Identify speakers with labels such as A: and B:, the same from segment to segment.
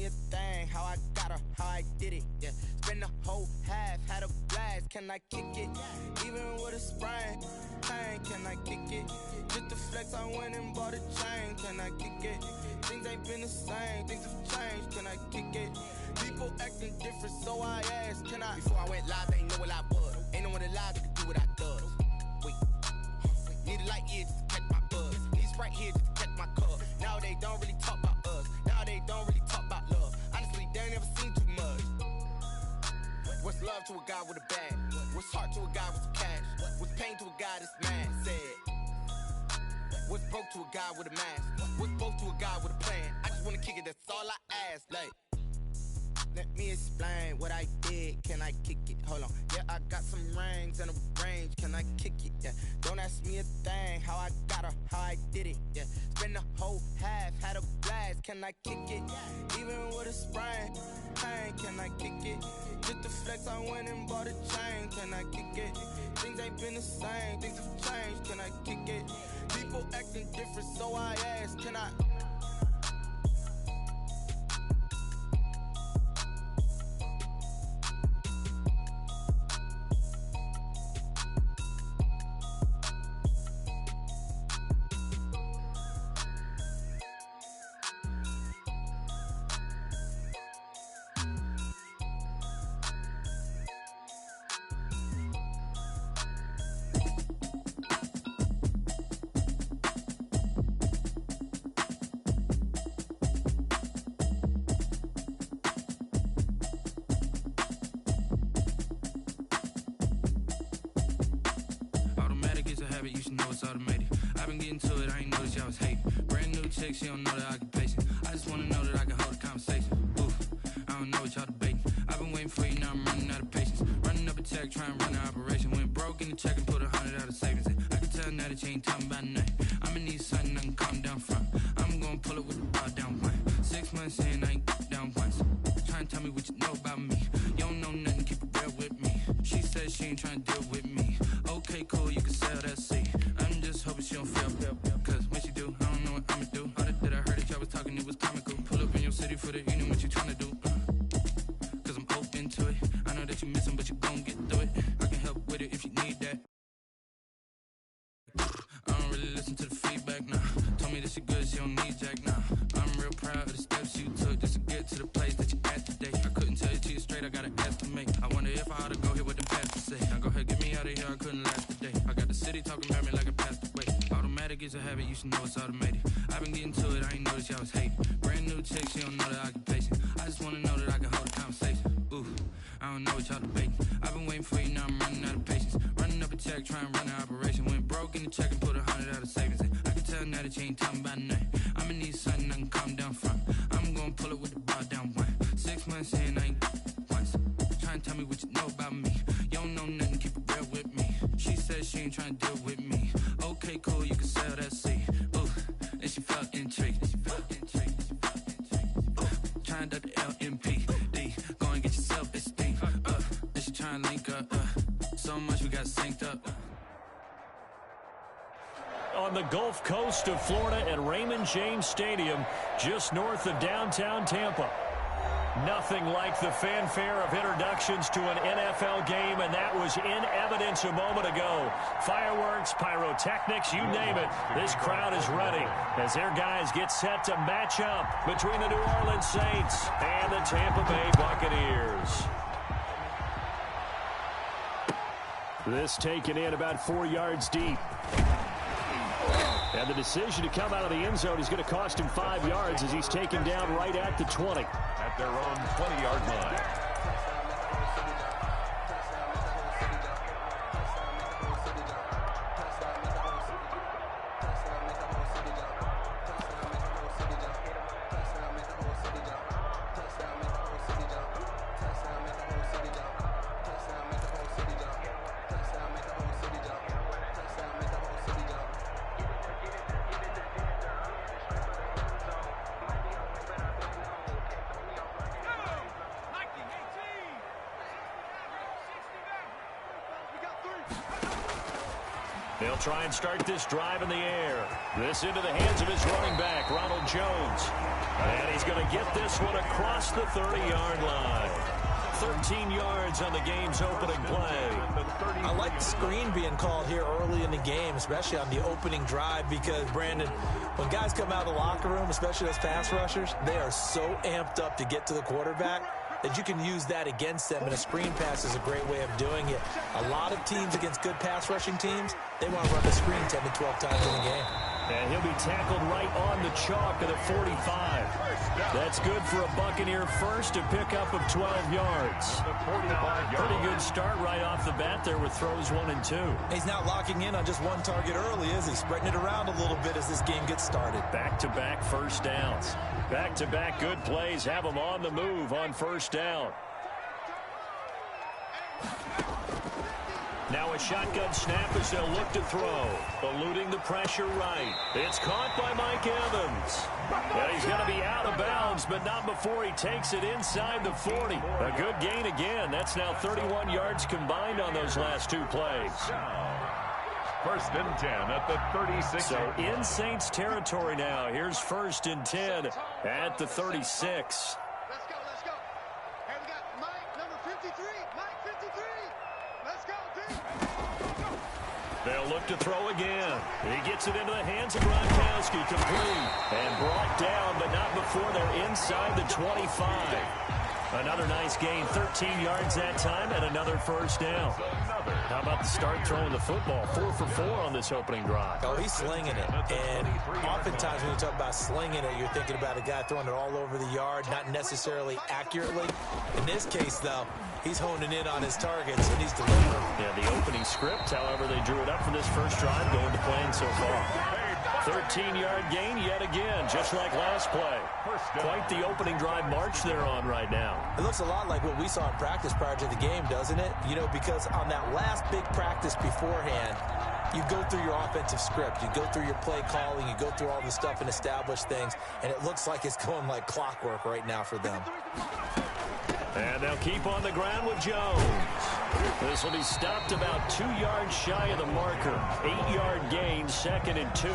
A: me a thing, how I got her, how I did it, yeah. Spend the whole half, had a blast, can I kick it? Even with a sprain, pain, can I kick it? Just the flex, I went and bought a chain, can I kick it? Things ain't been the same, things have changed, can I kick it? People acting different, so I asked, can I? Before I went live, they ain't know what I was. Ain't no one alive that could do what I does. Wait, need a light here just to catch my buzz. Need Sprite here just to catch my cup. Now they don't really talk about us. Now they don't really talk about love. Honestly, they ain't never seen too much. What's love to a guy with a bag? What's heart to a guy with some cash? What's pain to a guy that's mad? Said. What's broke to a guy with a mask? What's broke to a guy with a plan? I just wanna kick it, that's all I ask. Like, let me explain what I did. Can I kick it? Hold on. Yeah, I got some rings and a range. Can I kick it? Yeah. Don't ask me a thing. How I got her, how I did it. Yeah. Spend the whole half, had a blast. Can I kick it? Even with a sprain, pain. Can I kick it? Just the flex, I went and bought a chain. Can I kick it? Things ain't been the same. Things have changed. Can I kick it? People acting different, so I ask. Can I?
B: You should know it's automated. I've been getting to it, I ain't noticed y'all was hating. Brand new chick, she don't know the occupation. I just wanna know that I can hold a conversation. Oof, I don't know what y'all debating. I've been waiting for you, now I'm running out of patience. Running up a check, trying to run an operation. Went broke in the check and put 100 out of savings in. I can tell now that you ain't talking about nothing. I'ma need something I can calm down from. I'm gonna pull it with the bar down one. 6 months in, I ain't down once. Trying to tell me what you know about me. You don't know nothing, keep it real with me. She said she ain't trying to deal with me. Okay, cool, you can sell that seat. I'm just hoping she don't feel. Cause when she do, I don't know what I'ma do. All that I heard that y'all was talking, it was comical. Pull up in your city for the evening, what you tryna do? Cause I'm open to it. I know that you missing, but you gon' get through it. I can help with it if you need that. I don't really listen to the feedback now. Told me that she good, she don't need Jack now. I'm real proud of the steps you took just to get to the place that you at today. I couldn't tell you to you straight, I gotta estimate. I wonder if I ought to go here with the pastor say. Now go ahead, get me out of here, I couldn't last the day. I got the city talking about me like I passed away. Automatic is a habit, you should know it's automated. I've been getting to it, I ain't noticed y'all was hating. Brand new chick, she don't know the occupation. I just wanna know that I can hold a conversation. Ooh, I don't know what y'all debating. I've been waiting for you, now I'm running out of patience. Running up a check, trying to run an operation. Went broke in the check and put 100 out of savings in. I can tell now that you ain't talking about nothing. I'ma need something I can calm down from. I'm gonna pull it with the bar down one. 6 months in, I ain't once. Trying to tell me what you know about me. You don't know nothing, keep it real with me. She said she ain't trying to deal with me. Okay, cool, you can sell that seat. Ooh, and she felt intrigued. Trying to duck the LMPD. Go and get your self-esteem up. And she trying to link up. So much we got synced up.
C: On the Gulf Coast of Florida at Raymond James Stadium, just north of downtown Tampa. Nothing like the fanfare of introductions to an NFL game, and that was in evidence a moment ago. Fireworks, pyrotechnics, you name it. This crowd is ready as their guys get set to match up between the New Orleans Saints and the Tampa Bay Buccaneers. This taken in about 4 yards deep. And the decision to come out of the end zone is going to cost him 5 yards as he's taken down right at the 20.
D: At their own 20-yard line.
C: They'll try and start this drive in the air. This into the hands of his running back, Ronald Jones. And he's going to get this one across the 30-yard line. 13 yards on the game's opening play.
E: I like the screen being called here early in the game, especially on the opening drive, because, Brandon, when guys come out of the locker room, especially those pass rushers, they are so amped up to get to the quarterback that you can use that against them, and a screen pass is a great way of doing it. A lot of teams against good pass rushing teams, they want to run the screen 10 to 12 times in the game.
C: And he'll be tackled right on the chalk of the 45. That's good for a Buccaneer first, a pickup of 12 yards. Pretty good start right off the bat there with throws 1 and 2.
E: He's not locking in on just one target early, is he? Spreading it around a little bit as this game gets started.
C: Back-to-back first downs. Back-to-back good plays have him on the move on first down. Now a shotgun snap as they'll look to throw. Eluding the pressure right. It's caught by Mike Evans. And he's going to be out of bounds, but not before he takes it inside the 40. A good gain again. That's now 31 yards combined on those last 2 plays.
D: First and 10 at the 36.
C: So in Saints territory now. Here's first and 10 at the 36.
F: Let's go. And we got Mike, number 53. Mike, 53. Let's go, D.
C: They'll look to throw again. He gets it into the hands of Gronkowski, complete. And brought down, but not before they're inside the 25. Another nice gain, 13 yards that time, and another first down. How about the start throwing the football? 4 for 4 on this opening drive.
E: Oh, he's slinging it. And oftentimes when you talk about slinging it, you're thinking about a guy throwing it all over the yard, not necessarily accurately. In this case, though, he's honing in on his targets, and he's delivering.
C: Yeah, the opening script, however, they drew it up for this first drive, going to plan so far. 13-yard gain yet again, just like last play. Quite the opening drive march they're on right now.
E: It looks a lot like what we saw in practice prior to the game, doesn't it? You know, because on that last big practice beforehand, you go through your offensive script. You go through your play calling. You go through all the stuff and establish things. And it looks like it's going like clockwork right now for them.
C: And they'll keep on the ground with Jones. This will be stopped about 2 yards shy of the marker. 8-yard gain, 2nd and 2.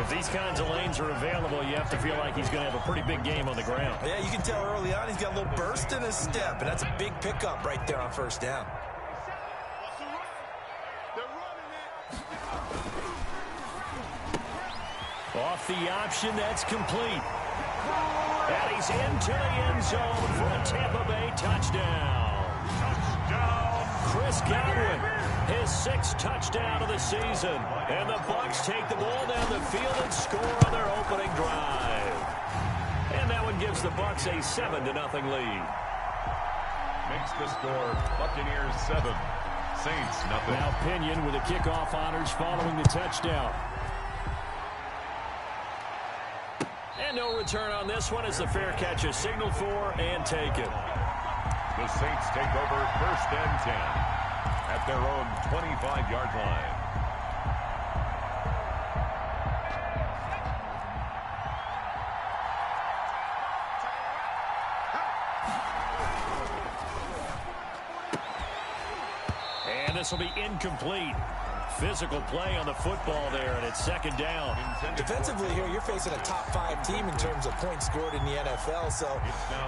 C: If these kinds of lanes are available, you have to feel like he's going to have a pretty big game on the ground.
E: Yeah, you can tell early on he's got a little burst in his step, and that's a big pickup right there on first down.
C: Off the option, that's complete. And he's into the end zone for a Tampa Bay touchdown. Chris Godwin, his 6th touchdown of the season. And the Bucs take the ball down the field and score on their opening drive. And that one gives the Bucs a 7-0 lead.
D: Makes the score Buccaneers 7, Saints nothing.
C: Now Pinion with the kickoff honors following the touchdown. And no return on this one as the fair catch is signaled for and taken.
D: The Saints take over first and 10 at their own 25-yard line.
C: And this will be incomplete. Physical play on the football there, and it's 2nd down.
E: Defensively here, you're facing a top-5 team in terms of points scored in the NFL. So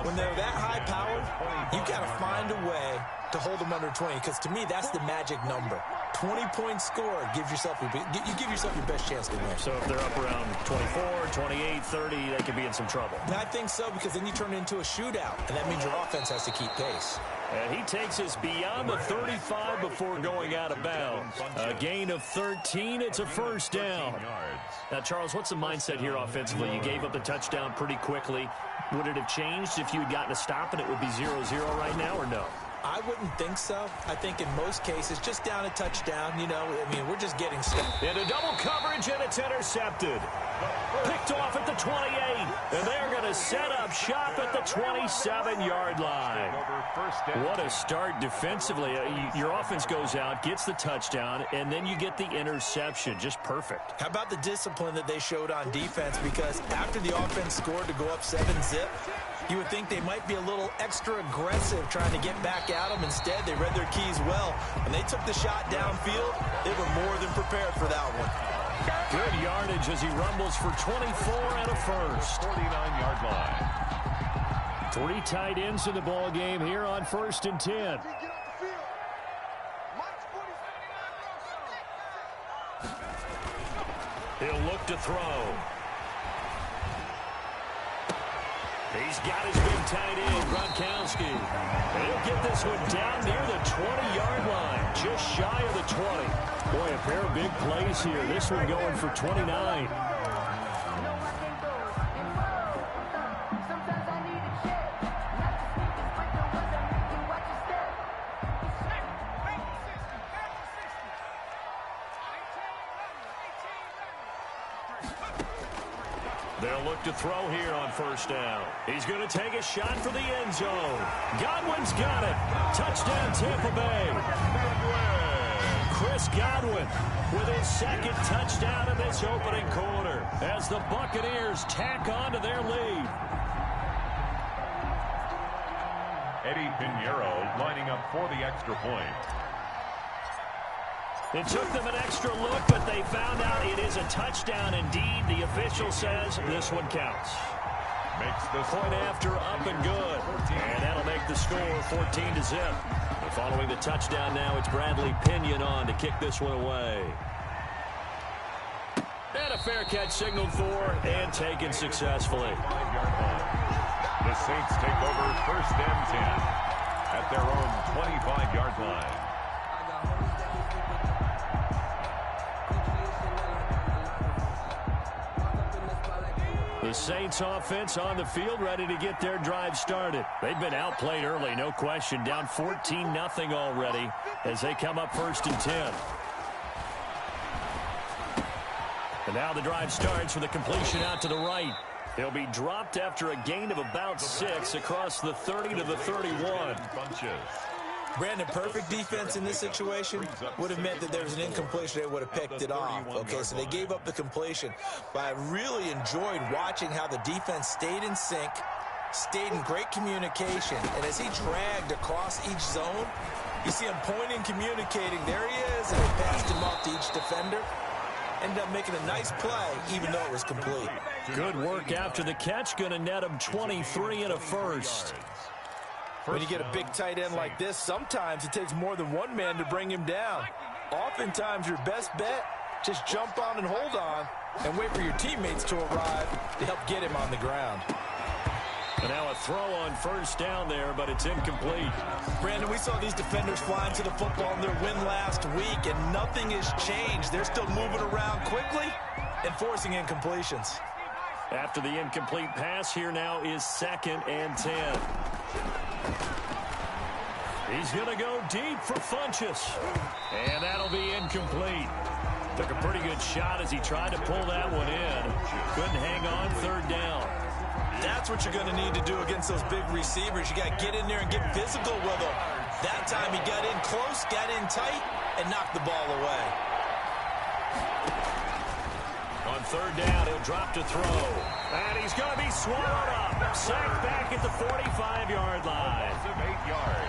E: when they're that high-powered, you got to find a way to hold them under 20. Because to me, that's the magic number. 20 points scored gives yourself you give yourself your best chance to win.
C: So if they're up around 24, 28, 30, they could be in some trouble.
E: And I think so, because then you turn it into a shootout, and that means your offense has to keep pace.
C: And he takes us beyond the 35 before going out of bounds. A gain of 13. It's a first down. Now, Charles, what's the mindset here offensively? You gave up the touchdown pretty quickly. Would it have changed if you had gotten a stop and it would be 0-0 right now, or no?
E: I wouldn't think so. I think in most cases, just down a touchdown, you know, I mean, we're just getting stuck.
C: Into double coverage, and it's intercepted. Picked off at the 28, and they're going to set up shop at the 27-yard line. What a start defensively. Your offense goes out, gets the touchdown, and then you get the interception. Just perfect.
E: How about the discipline that they showed on defense? Because after the offense scored to go up 7-zip, you would think they might be a little extra aggressive trying to get back at them. Instead, they read their keys well. When they took the shot downfield, they were more than prepared for that one.
C: Good yardage as he rumbles for 24 and a first.
D: 49-yard line.
C: 3 tight ends in the ball game here on 1st and 10. He'll look to throw. He's got his big tight end, Gronkowski. And he'll get this one down near the 20-yard line, just shy of the 20. Boy, a pair of big plays here. This one going for 29. They'll look to throw here on 1st down. He's going to take a shot for the end zone. Godwin's got it. Touchdown, Tampa Bay. Chris Godwin with his 2nd touchdown of this opening quarter as the Buccaneers tack on to their lead.
D: Eddie Pinheiro lining up for the extra point.
C: It took them an extra look, but they found out it is a touchdown indeed. The official says this one counts.
D: Makes the
C: point after up and good. And that'll make the score 14-0. And following the touchdown now, it's Bradley Pinion on to kick this one away. And a fair catch signaled for and taken successfully.
D: 5-yard line. The Saints take over 1st and 10 at their own 25-yard line.
C: The Saints offense on the field ready to get their drive started. They've been outplayed early, no question. Down 14-0 already as they come up 1st and 10. And now the drive starts with a completion out to the right. He'll be dropped after a gain of about 6 across the 30 to the 31.
E: Brandon, perfect defense in this situation would have meant that there was an incompletion. They would have picked it off. Okay, so they gave up the completion. But I really enjoyed watching how the defense stayed in sync, stayed in great communication. And as he dragged across each zone, you see him pointing, communicating. There he is, and they passed him off to each defender. Ended up making a nice play, even though it was complete.
C: Good work after the catch. Going to net him 23 and a first.
E: When you get a big tight end like this, sometimes it takes more than one man to bring him down. Oftentimes, your best bet, just jump on and hold on and wait for your teammates to arrive to help get him on the ground.
C: And now a throw on 1st down there, but it's incomplete.
E: Brandon, we saw these defenders flying to the football in their win last week, and nothing has changed. They're still moving around quickly and forcing incompletions.
C: After the incomplete pass, here now is 2nd and 10. He's going to go deep for Funchess. And that'll be incomplete. Took a pretty good shot as he tried to pull that one in. Couldn't hang on 3rd down.
E: That's what you're going to need to do against those big receivers. You got to get in there and get physical with them. That time he got in close, got in tight, and knocked the ball away.
C: On 3rd down, he'll drop to throw. And he's going to be swallowed up. Sacked back at the 45-yard line.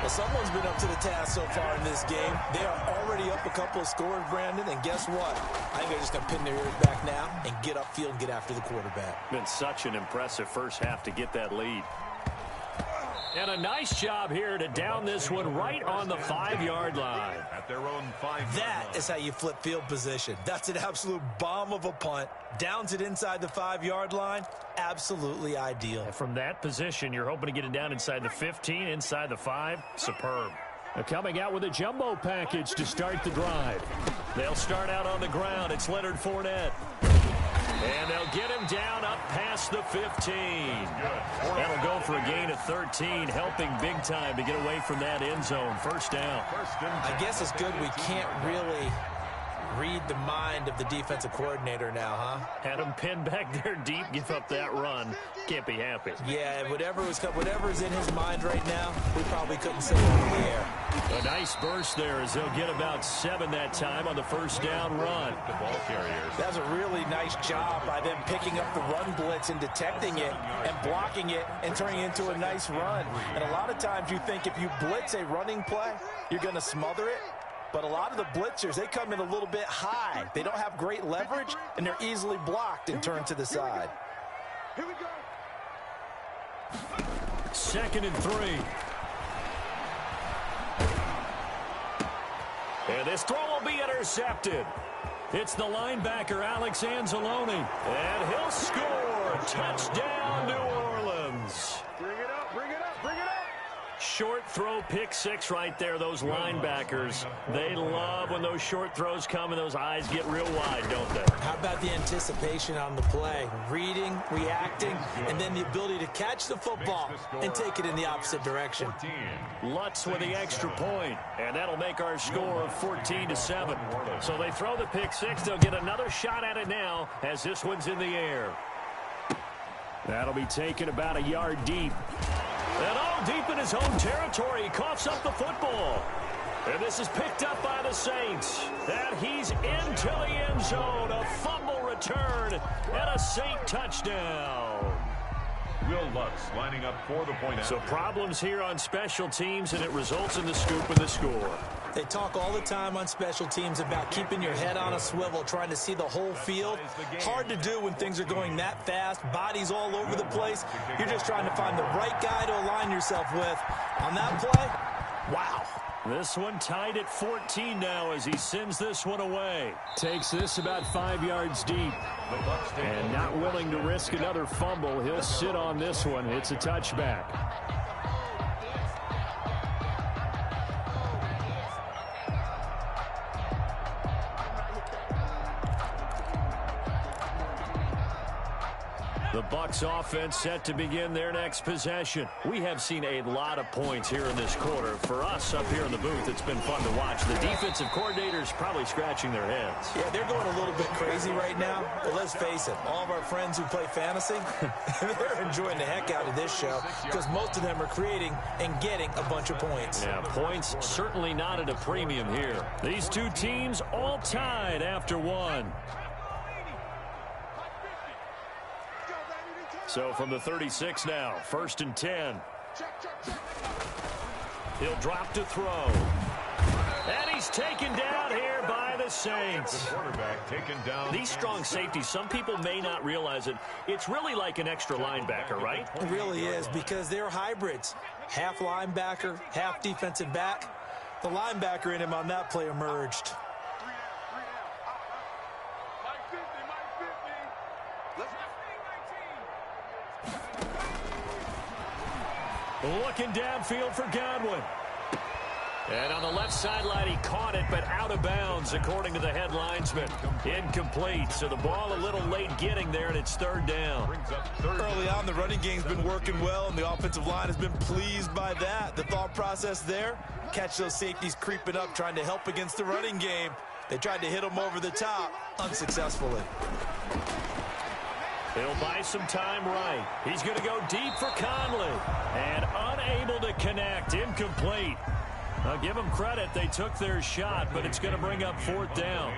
E: Well, someone's been up to the task so far in this game. They are already up a couple of scores, Brandon, and guess what? I think they're just going to pin their ears back now and get upfield and get after the quarterback.
C: Been such an impressive first half to get that lead. And a nice job here to down this one right on the 5-yard line.
D: At their own 5-yard
E: That
D: line.
E: is how you flip field position. That's an absolute bomb of a punt. Downs it inside the 5-yard line. Absolutely ideal.
C: From that position, you're hoping to get it down inside the 15, inside the 5. Superb. Coming out with a jumbo package to start the drive. They'll start out on the ground. It's Leonard Fournette. And they'll get him down up past the 15. That'll go for a gain of 13, helping big time to get away from that end zone. 1st down.
E: I guess it's good we can't really read the mind of the defensive coordinator now, huh?
C: Had him pinned back there deep, give up that run. Can't be happy.
E: Yeah, whatever's in his mind right now, we probably couldn't say it in the air.
C: A nice burst there as they'll get about 7 that time on the 1st down run.
D: The ball carriers.
E: That's a really nice job by them picking up the run blitz and detecting it and blocking it and turning it into a nice run. And a lot of times you think if you blitz a running play, you're going to smother it. But a lot of the blitzers, they come in a little bit high. They don't have great leverage, and they're easily blocked and turned to the side.
F: Here we go.
C: 2nd and 3. And this throw will be intercepted. It's the linebacker, Alex Anzalone. And he'll score. Touchdown, New Orleans.
F: Bring it up, bring it up, bring it up.
C: Short throw, pick six right there. Those linebackers, they love when those short throws come and those eyes get real wide, don't they?
E: How about the anticipation on the play? Reading, reacting, and then the ability to catch the football and take it in the opposite direction.
C: Lutz with the extra point, and that'll make our score 14-7. So they throw the pick six. They'll get another shot at it now as this one's in the air. That'll be taken about a yard deep. And deep in his own territory, he coughs up the football. And this is picked up by the Saints. And he's into the end zone. A fumble return and a Saint touchdown.
D: Will Lutz lining up for the point.
C: So problems here on special teams, and it results in the scoop and the score.
E: They talk all the time on special teams about keeping your head on a swivel, trying to see the whole field. Hard to do when things are going that fast, bodies all over the place. You're just trying to find the right guy to align yourself with. On that play, wow.
C: This one tied at 14 now as he sends this one away. Takes this about 5 yards deep. And not willing to risk another fumble, he'll sit on this one. It's a touchback. The Bucs offense set to begin their next possession. We have seen a lot of points here in this quarter. For us up here in the booth, it's been fun to watch. The defensive coordinators probably scratching their heads.
E: Yeah, they're going a little bit crazy right now. But let's face it, all of our friends who play fantasy, they're enjoying the heck out of this show because most of them are creating and getting a bunch of points.
C: Yeah, points certainly not at a premium here. These two teams all tied after one. So from the 36 now, 1st and 10. He'll drop to throw. And he's taken down here by the Saints.
D: Quarterback taken down.
C: These strong safeties, some people may not realize it. It's really like an extra linebacker, right?
E: It really is because they're hybrids. Half linebacker, half defensive back. The linebacker in him on that play emerged.
C: Looking downfield for Godwin. And on the left sideline, he caught it, but out of bounds, according to the head linesman. Incomplete, so the ball a little late getting there, and it's 3rd down.
E: Early on, the running game's been working well, and the offensive line has been pleased by that. The thought process there, catch those safeties creeping up, trying to help against the running game. They tried to hit them over the top, unsuccessfully.
C: He'll buy some time right. He's going to go deep for Conley. And unable to connect. Incomplete. I'll give them credit. They took their shot, but it's going to bring up 4th down.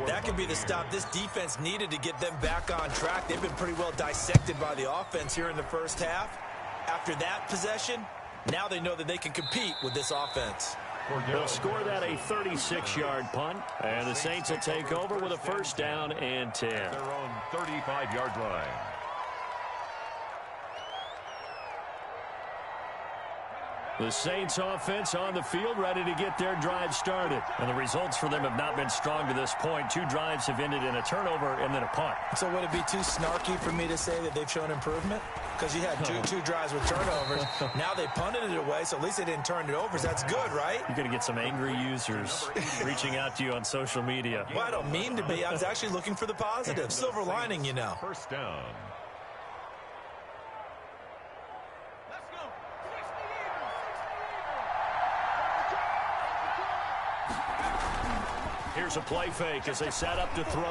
E: That could be the stop this defense needed to get them back on track. They've been pretty well dissected by the offense here in the first half. After that possession, now they know that they can compete with this offense.
C: They'll score that a 36-yard punt, and the Saints will take over with a 1st down and 10.
D: Their own 35-yard line.
C: The Saints offense on the field, ready to get their drive started. And the results for them have not been strong to this point. 2 drives have ended in a turnover and then a punt.
E: So would it be too snarky for me to say that they've shown improvement? Because you had two drives with turnovers. Now they punted it away, so at least they didn't turn it over. So that's good, right?
C: You're going to get some angry users reaching out to you on social media.
E: Well, I don't mean to be. I was actually looking for the positive. Silver lining, you know.
D: 1st down.
C: Here's a play fake as they set up to throw.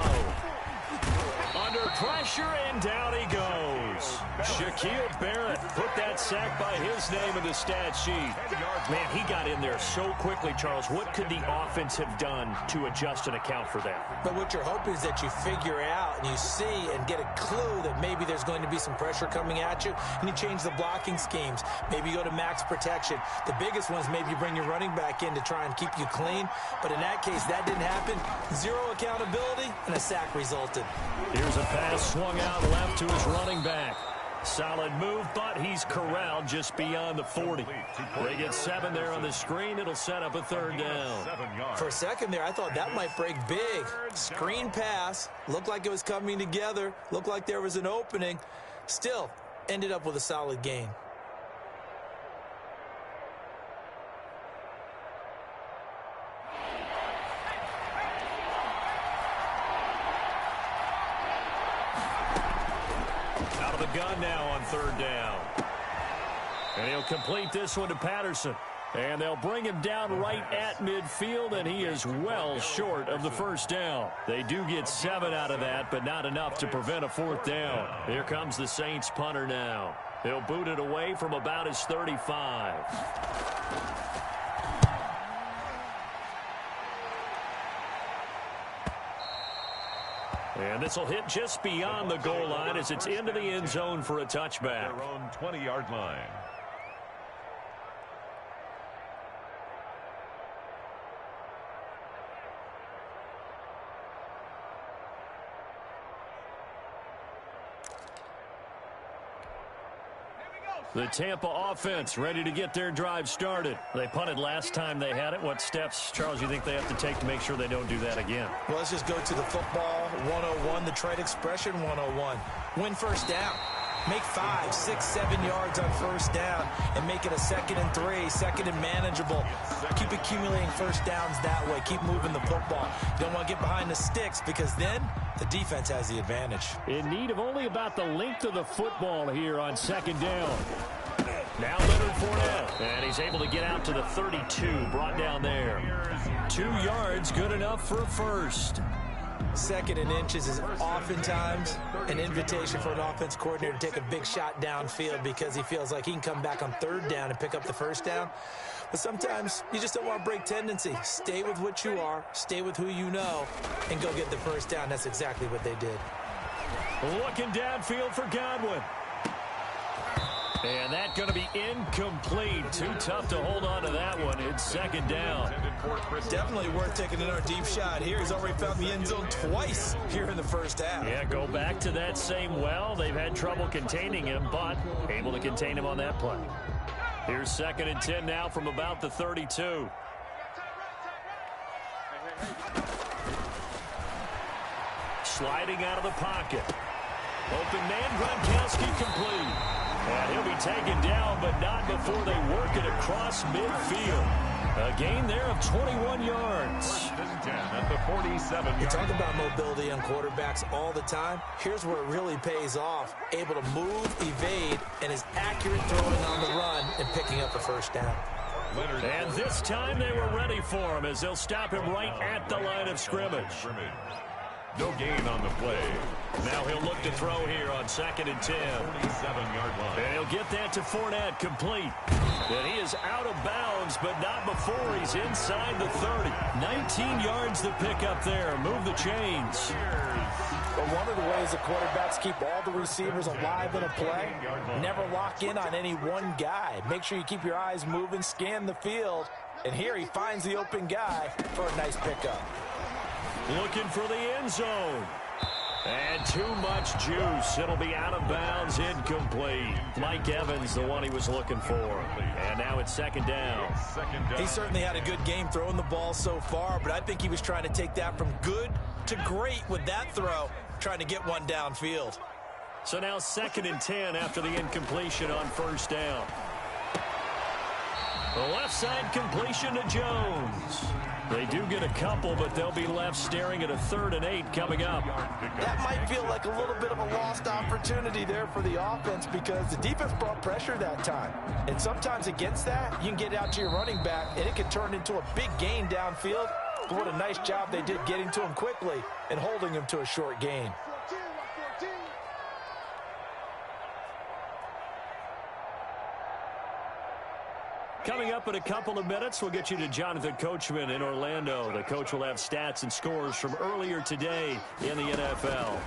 C: Under pressure, and down he goes. Shaquille Barrett put that sack by his name in the stat sheet. Man, he got in there so quickly, Charles. What could the offense have done to adjust and account for that?
E: But what you're hoping is that you figure out and you see and get a clue that maybe there's going to be some pressure coming at you, and you change the blocking schemes. Maybe you go to max protection. The biggest one is maybe you bring your running back in to try and keep you clean. But in that case, that didn't happen. 0 accountability, and a sack resulted.
C: Here's a pass swung out left to his running back. Solid move, but he's corralled just beyond the 40. They get 7 there on the screen. It'll set up a third down.
E: For a second there, I thought that might break big. Screen pass. Looked like it was coming together. Looked like there was an opening. Still, ended up with a solid gain.
C: Gun now on third down. And he'll complete this one to Patterson. And they'll bring him down right at midfield, and he is well short of the first down. They do get 7 out of that, but not enough to prevent a fourth down. Here comes the Saints punter now. He'll boot it away from about his 35. And this will hit just beyond the goal line as it's into the end zone for a touchback.
D: Their own 20-yard line.
C: The Tampa offense ready to get their drive started. They punted last time they had it. What steps, Charles, you think they have to take to make sure they don't do that again?
E: Well, let's just go to the football 101, the trade expression 101. Win first down. Make 5, 6, 7 yards on first down and make it a 2nd and 3, 2nd and manageable. Keep accumulating first downs that way. Keep moving the football. You don't want to get behind the sticks because then the defense has the advantage.
C: In need of only about the length of the football here on 2nd down. Now Leonard Fournette, and he's able to get out to the 32, brought down there. 2 yards, good enough for a first.
E: 2nd and inches is oftentimes an invitation for an offense coordinator to take a big shot downfield because he feels like he can come back on 3rd down and pick up the first down. But sometimes you just don't want to break tendency. Stay with what you are, stay with who you know, and go get the first down. That's exactly what they did.
C: Looking downfield for Godwin. And that's going to be incomplete. Too tough to hold on to that one. It's 2nd down.
E: Definitely worth taking another deep shot here. He's already found the end zone twice here in the first half.
C: Yeah, go back to that same well. They've had trouble containing him, but able to contain him on that play. Here's 2nd and 10 now from about the 32. Sliding out of the pocket. Open man, Gronkowski complete. And he'll be taken down, but not before they work it across midfield. A gain there of 21 yards.
D: At the 47.
E: You talk about mobility on quarterbacks all the time. Here's where it really pays off. Able to move, evade, and is accurate throwing on the run and picking up the first down.
C: And this time they were ready for him as they'll stop him right at the line of scrimmage.
D: No gain on the play.
C: Now he'll look to throw here on 2nd and 10.
D: 47-yard line.
C: And he'll get that to Fournette, complete. And he is out of bounds, but not before he's inside the 30. 19 yards to pick up there. Move the chains.
E: But one of the ways the quarterbacks keep all the receivers alive in a play, never lock in on any one guy. Make sure you keep your eyes moving, scan the field. And here he finds the open guy for a nice pickup.
C: Looking for the end zone. And too much juice. It'll be out of bounds, incomplete. Mike Evans, the one he was looking for. And now it's 2nd down.
E: He certainly had a good game throwing the ball so far, but I think he was trying to take that from good to great with that throw, trying to get one downfield.
C: So now 2nd and 10 after the incompletion on first down. The left side completion to Jones. They do get a couple, but they'll be left staring at a 3rd and 8 coming up.
E: That might feel like a little bit of a lost opportunity there for the offense because the defense brought pressure that time. And sometimes against that, you can get out to your running back, and it can turn into a big gain downfield. But what a nice job they did getting to him quickly and holding him to a short gain.
C: Coming up in a couple of minutes, we'll get you to Jonathan Coachman in Orlando. The coach will have stats and scores from earlier today in the NFL.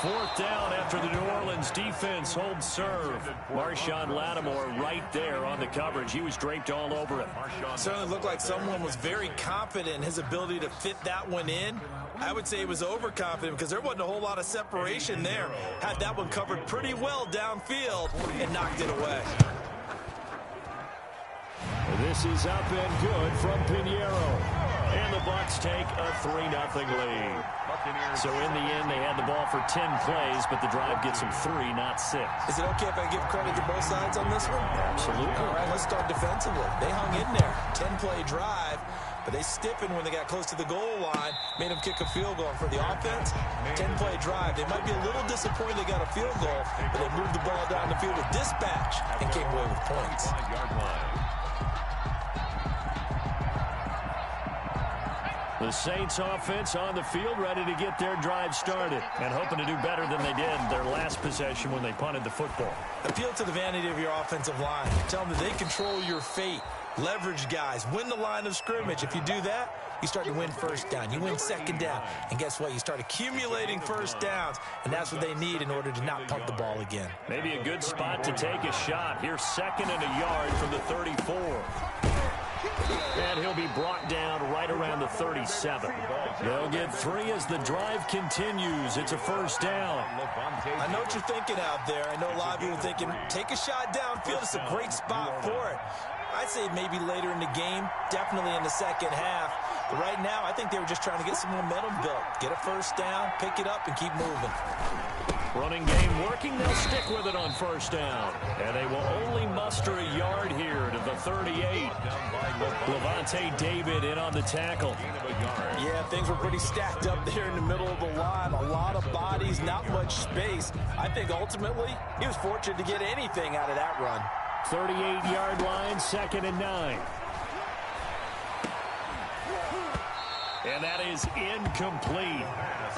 C: 4th down after the New Orleans defense holds serve. Marshawn Lattimore right there on the coverage. He was draped all over it.
E: Certainly looked like someone was very confident in his ability to fit that one in. I would say he was overconfident because there wasn't a whole lot of separation there. Had that one covered pretty well downfield and knocked it away.
C: This is up and good from Pinheiro. And the Bucs take a 3-0 lead. So in the end, they had the ball for 10 plays, but the drive gets them 3, not 6.
E: Is it okay if I give credit to both sides on this one?
C: Absolutely.
E: All right, let's start defensively. They hung in there. 10-play drive, but they stiffened when they got close to the goal line, made them kick a field goal. And for the offense, 10-play drive. They might be a little disappointed they got a field goal, but they moved the ball down the field with dispatch and came away with points.
C: The Saints offense on the field, ready to get their drive started and hoping to do better than they did their last possession when they punted the football.
E: Appeal to the vanity of your offensive line. Tell them that they control your fate. Leverage guys. Win the line of scrimmage. If you do that, you start to win first down. You win second down. And guess what? You start accumulating first downs, and that's what they need in order to not punt the ball again.
C: Maybe a good spot to take a shot. Here's 2nd and a yard from the 34. And he'll be brought down right around the 37. They'll get 3 as the drive continues. It's a first down.
E: I know what you're thinking out there. I know a lot of you are thinking, take a shot downfield. It's a great spot for it. I'd say maybe later in the game, definitely in the second half. But right now, I think they were just trying to get some momentum built. Get a first down, pick it up, and keep moving.
C: Running game working. They'll stick with it on first down. And they will only muster a yard here to the 38. Levante David in on the tackle.
E: Yeah, things were pretty stacked up there in the middle of the line. A lot of bodies, not much space. I think ultimately he was fortunate to get anything out of that run.
C: 38-yard line, 2nd and 9. And that is incomplete.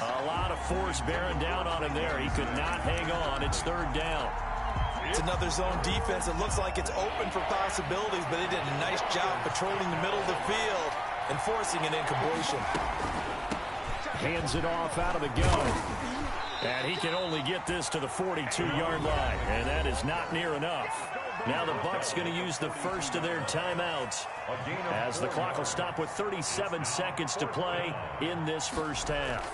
C: A lot of force bearing down on him there. He could not hang on. It's 3rd down.
E: It's another zone defense. It looks like it's open for possibilities, but they did a nice job patrolling the middle of the field and forcing an incompletion.
C: Hands it off out of the gun. And he can only get this to the 42-yard line. And that is not near enough. Now the Bucs going to use the first of their timeouts as the clock will stop with 37 seconds to play in this first half.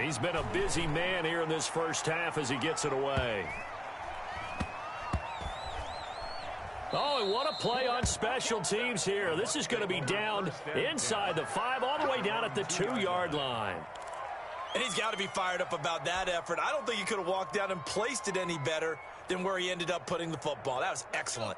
C: He's been a busy man here in this first half as he gets it away. Oh, and what a play on special teams here. This is going to be down inside the 5 all the way down at the 2-yard line.
E: And he's got to be fired up about that effort. I don't think he could have walked down and placed it any better than where he ended up putting the football. That was excellent.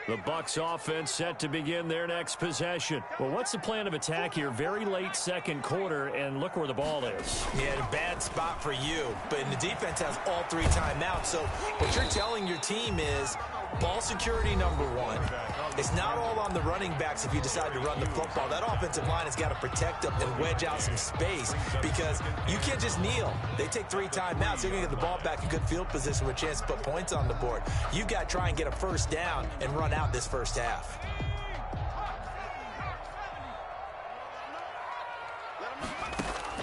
C: The Bucs offense set to begin their next possession. Well, what's the plan of attack here? Very late second quarter, and look where the ball is.
E: Yeah, a bad spot for you. But the defense has all 3 timeouts. So what you're telling your team is ball security #1. It's not all on the running backs if you decide to run the football. That offensive line has got to protect them and wedge out some space because you can't just kneel. They take 3 timeouts. They're going to get the ball back in good field position with a chance to put points on the board. You've got to try and get a first down and run out this first half.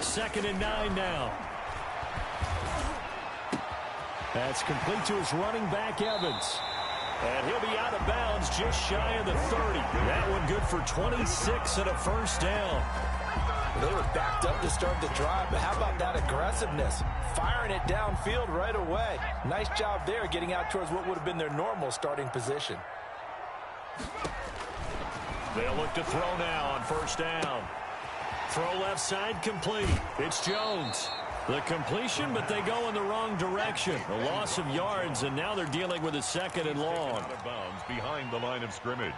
C: Second and 9 now. That's complete to his running back, Evans. And he'll be out of bounds just shy of the 30. That one good for 26 and a first down.
E: They were backed up to start the drive, but how about that aggressiveness? Firing it downfield right away. Nice job there getting out towards what would have been their normal starting position.
C: They'll look to throw now on first down. Throw left side complete. It's Jones. The completion, but they go in the wrong direction. A loss of yards, and now they're dealing with a 2nd and long.
D: Out of bounds behind the line of scrimmage.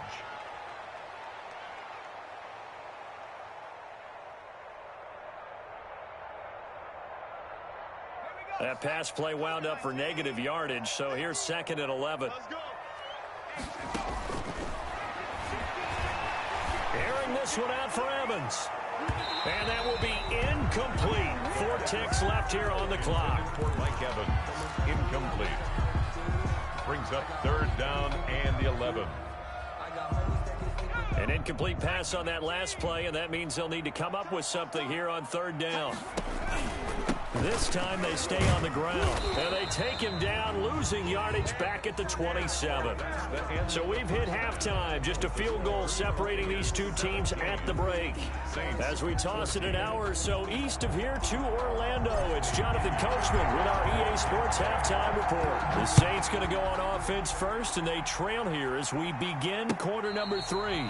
C: That pass play wound up for negative yardage, so here's 2nd and 11. Airing this one out for Evans. And that will be incomplete. 4 ticks left here on the clock.
D: For Mike Evans, incomplete. Brings up 3rd down and 11.
C: An incomplete pass on that last play, and that means they'll need to come up with something here on 3rd down. This time they stay on the ground, and they take him down, losing yardage back at the 27. So we've hit halftime, just a field goal separating these two teams at the break. As we toss it an hour or so east of here to Orlando, it's Jonathan Coachman with our EA Sports Halftime Report. The Saints going to go on offense first, and they trail here as we begin quarter number 3.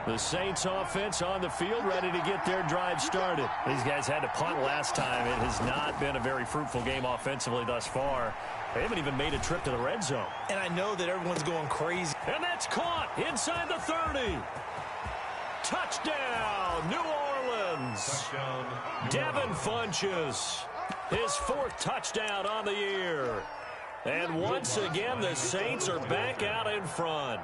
C: The Saints offense on the field, ready to get their drive started. These guys had to punt last time. It has not been a very fruitful game offensively thus far. They haven't even made a trip to the red zone.
E: And I know that everyone's going crazy.
C: And that's caught inside the 30. Touchdown, New Orleans.
D: Touchdown,
C: Devin Funchess, his 4th touchdown on the year. And once again, the Saints are back out in front.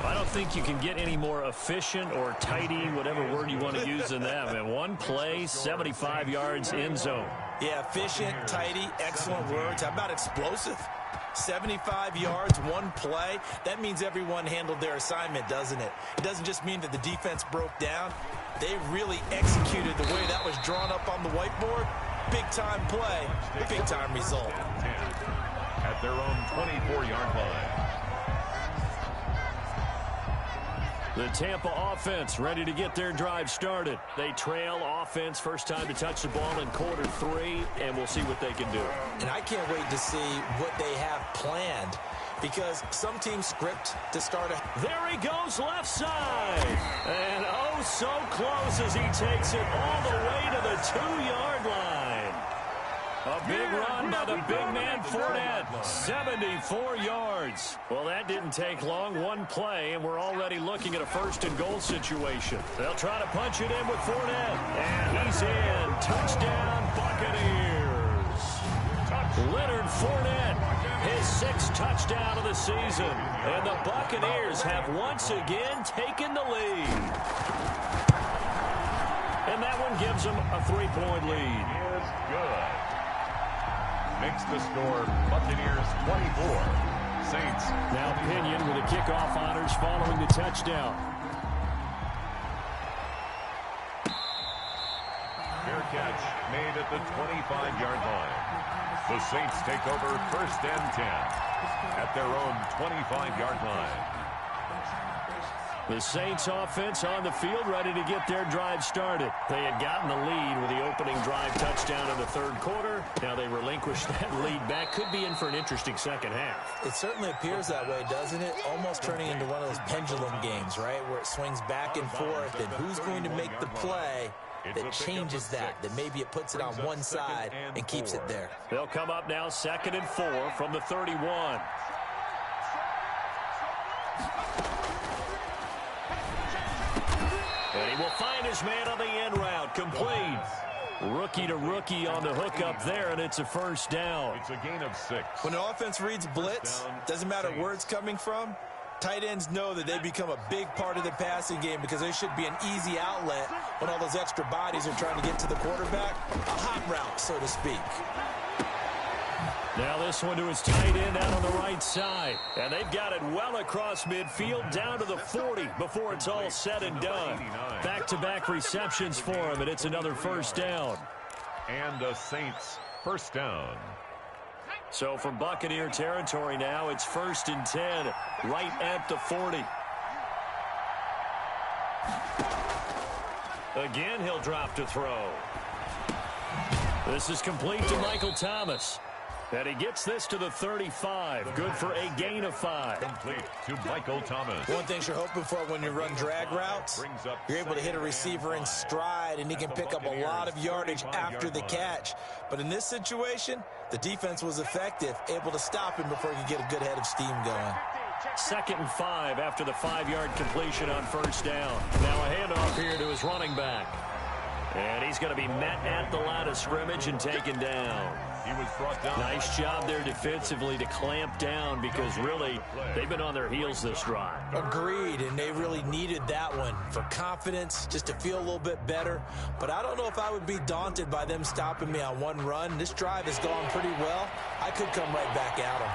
C: I don't think you can get any more efficient or tidy, whatever word you want to use in that. And one play, 75 yards in zone.
E: Yeah, efficient, tidy, excellent words. How about explosive? 75 yards, one play. That means everyone handled their assignment, doesn't it? It doesn't just mean that the defense broke down. They really executed the way that was drawn up on the whiteboard. Big-time play, big-time result.
D: At their own 24-yard line.
C: The Tampa offense ready to get their drive started. They trail offense, first time to touch the ball in quarter 3, and we'll see what they can do.
E: And I can't wait to see what they have planned, because some teams script to start a...
C: There he goes, left side. And oh, so close as he takes it all the way to the 2-yard line. A big run by the big man, Fournette. 74 yards. Well, that didn't take long. One play, and we're already looking at a 1st and goal situation. They'll try to punch it in with Fournette. And he's in. Touchdown, Buccaneers. Leonard Fournette, his 6th touchdown of the season. And the Buccaneers have once again taken the lead. And that one gives them a 3-point lead.
D: Is good. Makes the score Buccaneers 24. Saints.
C: Now Pinion with the kickoff honors following the touchdown.
D: Fair catch made at the 25-yard line. The Saints take over 1st and 10 at their own 25-yard line.
C: The Saints offense on the field ready to get their drive started. They had gotten the lead with the opening drive touchdown in the 3rd quarter. Now they relinquish that lead back. Could be in for an interesting second half.
E: It certainly appears that way, doesn't it? Almost turning into one of those pendulum games, right? Where it swings back and forth, and who's going to make the play that changes that maybe it puts it on one side and keeps it there.
C: They'll come up now 2nd and 4 from the 31. And he will find his man on the end route. Complete. Rookie to rookie on the hookup there, and it's a 1st down.
D: It's a gain of 6.
E: When an offense reads blitz, doesn't matter where it's coming from, tight ends know that they become a big part of the passing game because they should be an easy outlet when all those extra bodies are trying to get to the quarterback. A hot route, so to speak.
C: Now this one to his tight end out on the right side. And they've got it well across midfield down to the 40 before it's all said and done. Back-to-back receptions for him, and it's another 1st down.
D: And the Saints 1st down.
C: So from Buccaneer territory now, it's 1st and 10 right at the 40. Again, he'll drop to throw. This is complete to Michael Thomas. And he gets this to the 35. Good for a gain of 5.
D: Complete to Michael Thomas.
E: One thing you're hoping for when you run drag routes, you're able to hit a receiver in stride, and he can pick up a lot of yardage after the catch. But in this situation, the defense was effective, able to stop him before he could get a good head of steam going.
C: 2nd and 5 after the 5-yard completion on 1st down. Now a handoff here to his running back. And he's going to be met at the line of scrimmage and taken down.
D: He was brought down.
C: Nice job there defensively to clamp down because really they've been on their heels this drive.
E: Agreed, and they really needed that one for confidence, just to feel a little bit better. But I don't know if I would be daunted by them stopping me on one run. This drive has gone pretty well. I could come right back at them.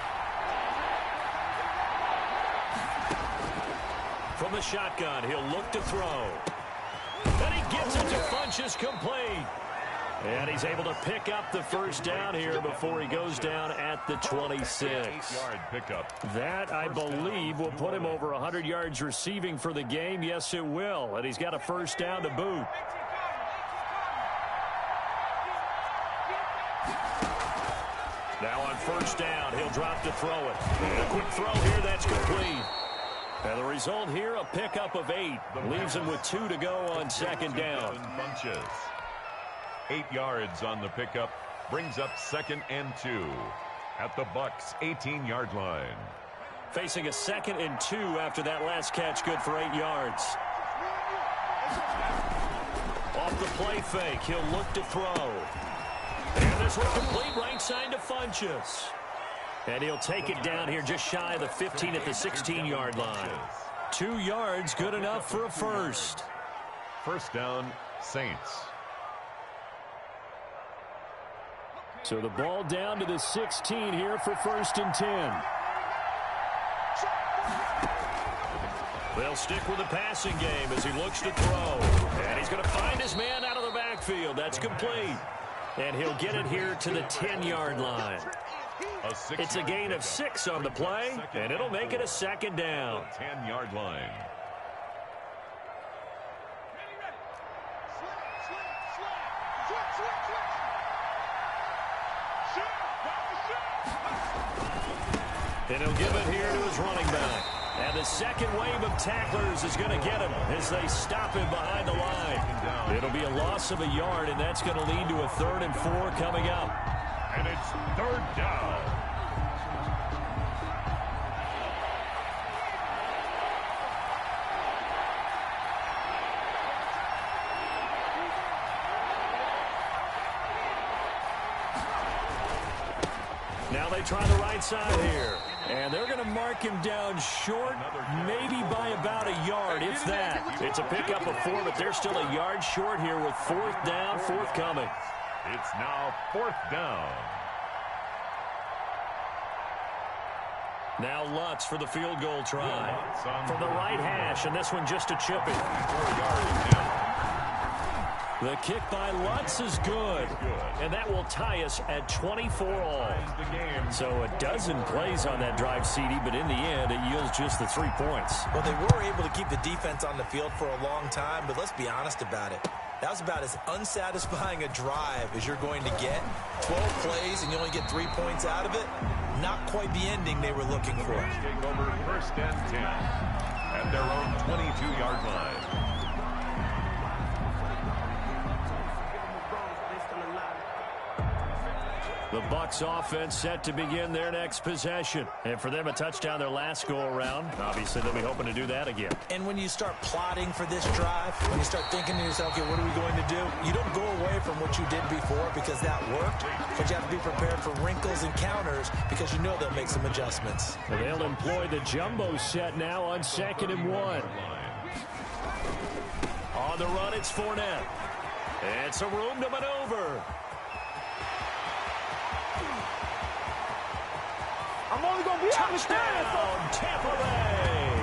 C: From the shotgun, he'll look to throw. And he gets it to Funchess complete. And he's able to pick up the first down here before he goes down at the 26.
D: 8-yard pickup.
C: That, I believe, will put him over 100 yards receiving for the game. Yes, it will. And he's got a first down to boot. Now on first down, he'll drop to throw it. And a quick throw here, that's complete. And the result here, a pickup of 8. Leaves him with 2 to go on second down.
D: Bunches. 8 yards on the pickup. Brings up 2nd and 2. At the Bucs' 18-yard line.
C: Facing a 2nd and 2 after that last catch, good for 8 yards. Off the play fake, he'll look to throw. And this will complete right side to Funchess. And he'll take it down here just shy of the 15 at the 16-yard line. 2 yards, good enough for a first.
D: First down, Saints.
C: So the ball down to the 16 here for 1st and 10. They'll stick with the passing game as he looks to throw. And he's going to find his man out of the backfield. That's complete. And he'll get it here to the 10-yard line. It's a gain of 6 on the play, and it'll make it a 2nd down.
D: 10-yard line.
C: And he'll give it here to his running back. And the second wave of tacklers is going to get him as they stop him behind the line. It'll be a loss of a yard, and that's going to lead to a 3rd and 4 coming up.
D: And it's 3rd down.
C: Now they try the right side here. And they're going to mark him down short, maybe by about a yard, if that. It's a pickup of 4, but they're still a yard short here with 4th down, forthcoming.
D: It's now 4th down.
C: Now Lutz for the field goal try. From the right hash, and this one just a chip it.
D: 4 yards.
C: The kick by Lutz is good, and that will tie us at 24 all. So a dozen plays on that drive, CD, but in the end, it yields just the 3 points.
E: Well, they were able to keep the defense on the field for a long time, but let's be honest about it. That was about as unsatisfying a drive as you're going to get. 12 plays, and you only get 3 points out of it. Not quite the ending they were looking for.
D: Take over 1st and 10 at their own 22-yard line.
C: The Bucs offense set to begin their next possession. And for them, a touchdown their last go-around. Obviously, they'll be hoping to do that again.
E: And when you start plotting for this drive, when you start thinking to yourself, okay, what are we going to do? You don't go away from what you did before because that worked, but you have to be prepared for wrinkles and counters because you know they'll make some adjustments.
C: And they'll employ the jumbo set now on 2nd and 1. On the run, it's Fournette. And some room to maneuver.
F: I'm only going to be
C: touchdown, Tampa Bay.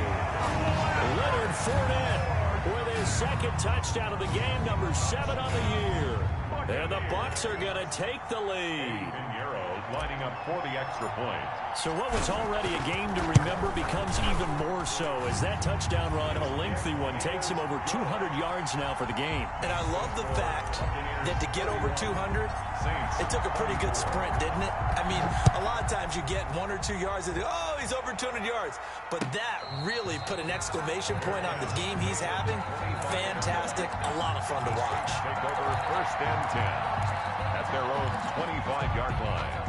C: Leonard Fournette with his 2nd touchdown of the game, number 7 on the year. And the Bucs are going to take the lead.
D: Lining up for the extra point.
C: So what was already a game to remember becomes even more so as that touchdown run, a lengthy one, takes him over 200 yards now for the game.
E: And I love the fact that to get over 200, it took a pretty good sprint, didn't it? I mean, a lot of times you get 1 or 2 yards and oh, he's over 200 yards. But that really put an exclamation point on the game he's having. Fantastic. A lot of fun to watch.
D: Take over 1st and 10 at their own 25-yard line.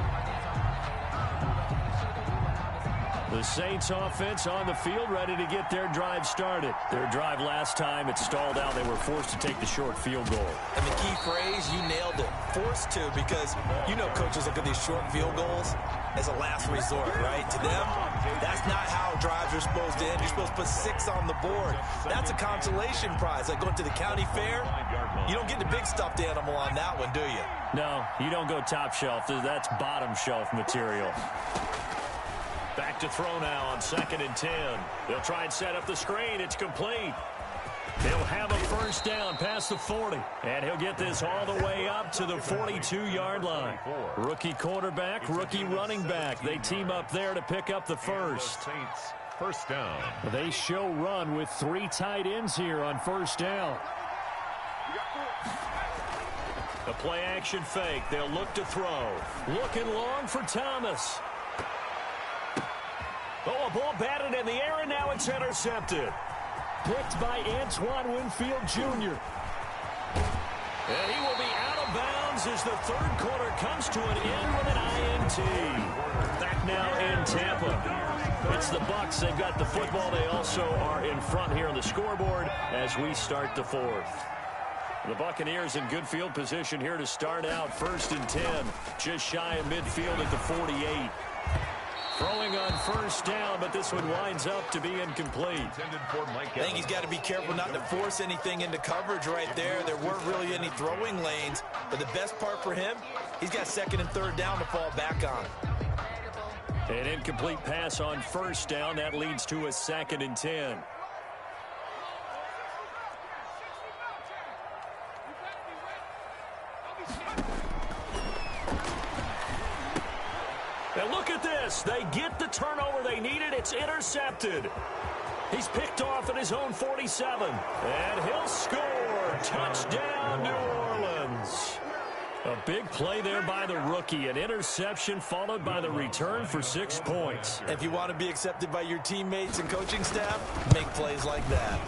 C: The Saints offense on the field, ready to get their drive started. Their drive last time, it stalled out. They were forced to take the short field goal.
E: And the key phrase, you nailed it, forced to, because you know coaches look at these short field goals as a last resort, right? To them, that's not how drives are supposed to end. You're supposed to put 6 on the board. That's a consolation prize, like going to the county fair. You don't get the big stuffed animal on that one, do you?
C: No, you don't go top shelf. That's bottom shelf material. Back to throw now on 2nd and 10. They'll try and set up the screen. It's complete. He'll have a first down past the 40. And he'll get this all the way up to the 42-yard line. Rookie quarterback, rookie running back. They team up there to pick up the first.
D: Saints, first down.
C: They show run with 3 tight ends here on first down. A play action fake. They'll look to throw. Looking long for Thomas. Oh, a ball batted in the air, and now it's intercepted. Picked by Antoine Winfield Jr. And he will be out of bounds as the third quarter comes to an end with an INT. Back now in Tampa. It's the Bucs. They've got the football. They also are in front here on the scoreboard as we start the fourth. The Buccaneers in good field position here to start out 1st and 10. Just shy of midfield at the 48. Throwing on first down, but this one winds up to be incomplete.
E: I think he's got to be careful not to force anything into coverage right there. There weren't really any throwing lanes, but the best part for him, he's got 2nd and 3rd down to fall back on.
C: An incomplete pass on first down. That leads to a 2nd and 10. And look at this. They get the turnover they needed. It's intercepted. He's picked off at his own 47. And he'll score. Touchdown, New Orleans. A big play there by the rookie. An interception followed by the return for 6 points.
E: If you want to be accepted by your teammates and coaching staff, make plays like that.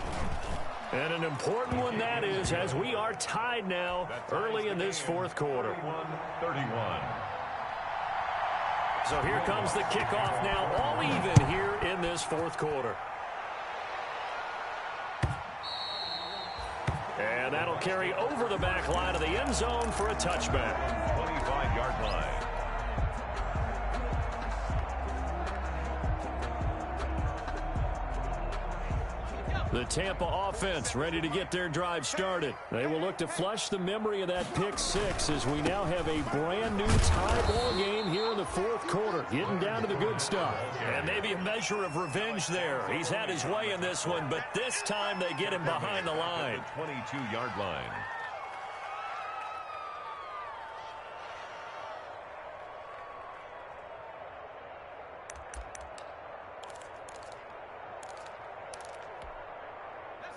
C: And an important one that is, as we are tied now early in this fourth quarter.
D: 31.
C: So here comes the kickoff now, all even here in this fourth quarter. And that'll carry over the back line of the end zone for a touchback.
D: 25-yard line.
C: The Tampa offense ready to get their drive started. They will look to flush the memory of that pick 6 as we now have a brand new tie ball game here in the fourth quarter. Getting down to the good stuff. And maybe a measure of revenge there. He's had his way in this one, but this time they get him behind the line.
D: 22-yard line.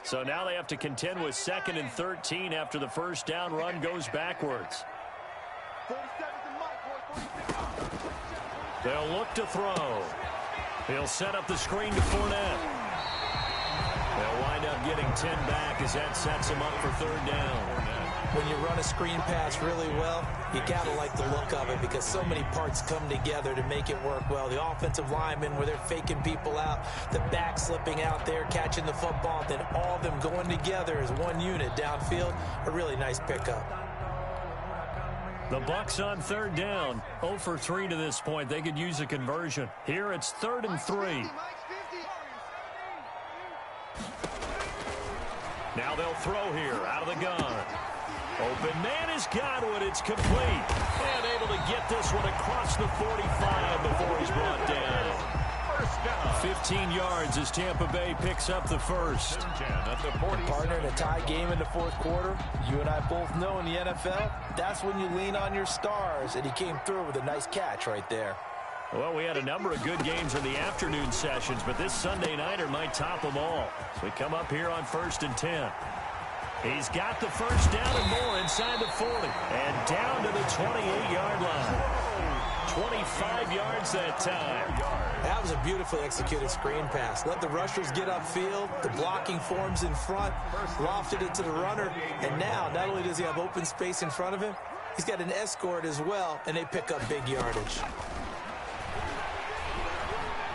C: So now they have to contend with 2nd and 13 after the first down run goes backwards. They'll look to throw. He'll set up the screen to Fournette. They'll wind up getting 10 back as that sets him up for 3rd down.
E: When you run a screen pass really well, you got to like the look of it because so many parts come together to make it work well. The offensive linemen, where they're faking people out, the back slipping out there, catching the football, then all of them going together as one unit downfield. A really nice pickup.
C: The Bucs on 3rd down, 0 for 3 to this point. They could use a conversion. Here it's 3rd and 3. Now they'll throw here out of the gun. Open man is Godwin. It's complete. And able to get this one across the 45 before he's brought down.
D: First down.
C: 15 yards as Tampa Bay picks up the first.
E: Partner, in a tie game in the fourth quarter, you and I both know in the NFL, that's when you lean on your stars, and he came through with a nice catch right there.
C: Well, we had a number of good games in the afternoon sessions, but this Sunday nighter might top them all. So we come up here on 1st and 10. He's got the first down and more inside the 40. And down to the 28-yard line. 25 yards that time.
E: That was a beautifully executed screen pass. Let the rushers get upfield. The blocking forms in front. Lofted it to the runner. And now, not only does he have open space in front of him, he's got an escort as well, and they pick up big yardage.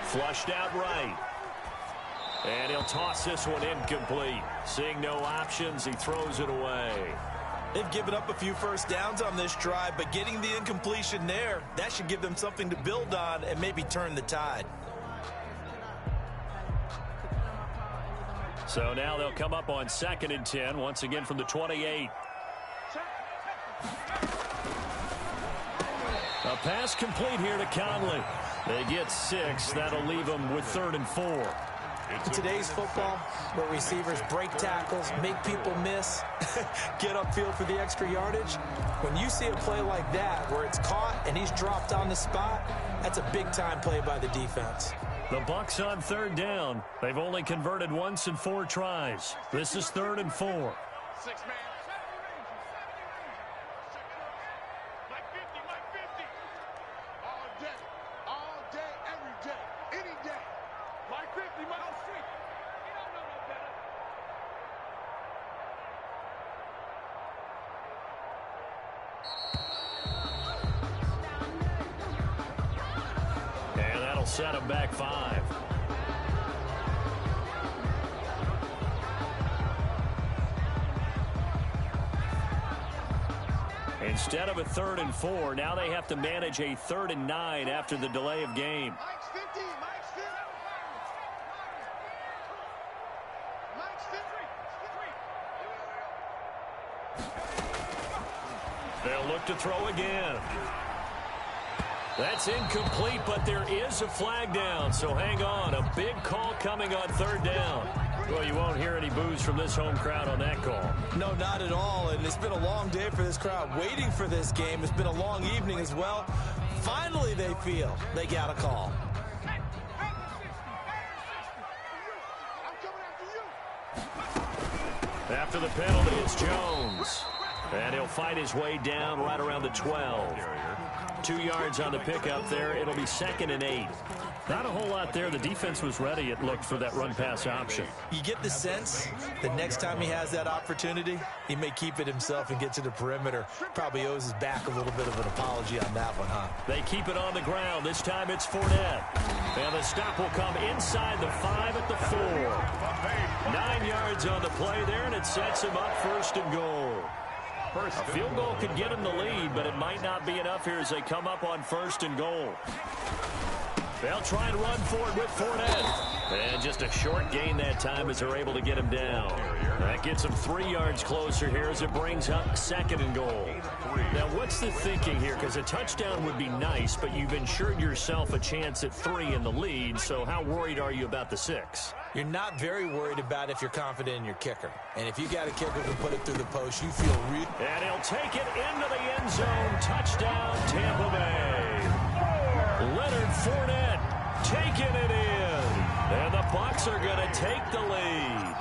C: Flushed out right. And he'll toss this one incomplete. Seeing no options, he throws it away.
E: They've given up a few first downs on this drive, but getting the incompletion there, that should give them something to build on and maybe turn the tide.
C: So now they'll come up on 2nd and 10, once again from the 28. A pass complete here to Conley. They get 6. That'll leave them with 3rd and 4.
E: In today's football, where receivers break tackles, make people miss, get upfield for the extra yardage, when you see a play like that where it's caught and he's dropped on the spot, that's a big-time play by the defense.
C: The Bucs on 3rd down. They've only converted once in 4 tries. This is 3rd and 4.
F: 6-man. All day, every day, any day. Mike 50, Mike Street. You don't know no better.
C: And that'll set him back 5. Instead of a 3rd and 4, now they have to manage a 3rd and 9 after the delay of game.
F: Mike's 50, Mike's 50. Mike's 50.
C: They'll look to throw again. That's incomplete, but there is a flag down, so hang on. A big call coming on 3rd down. Well, you won't hear any boos from this home crowd on that call.
E: No, not at all, and it's been a long day for this crowd waiting for this game. It's been a long evening as well. Finally, they feel they got a call.
C: After the penalty, it's Jones. And he'll fight his way down right around the 12. 2 yards on the pickup there. It'll be 2nd and 8. Not a whole lot there. The defense was ready, it looked, for that run-pass option.
E: You get the sense that next time he has that opportunity, he may keep it himself and get to the perimeter. Probably owes his back a little bit of an apology on that one, huh?
C: They keep it on the ground. This time it's Fournette. And the stop will come inside the 5 at the 4. 9 yards on the play there, and it sets him up 1st and goal. A field goal could get him the lead, but it might not be enough here as they come up on 1st and goal. They'll try and run for it with Fournette. And just a short gain that time as they're able to get him down. That gets him 3 yards closer here as it brings up 2nd and goal. Now, what's the thinking here? Because a touchdown would be nice, but you've ensured yourself a chance at 3 in the lead, so how worried are you about the 6?
E: You're not very worried about if you're confident in your kicker. And if you got a kicker who can put it through the post, you feel real.
C: And he'll take it into the end zone. Touchdown, Tampa Bay. Leonard Fournette taking it in. And the Bucs are going to take the lead.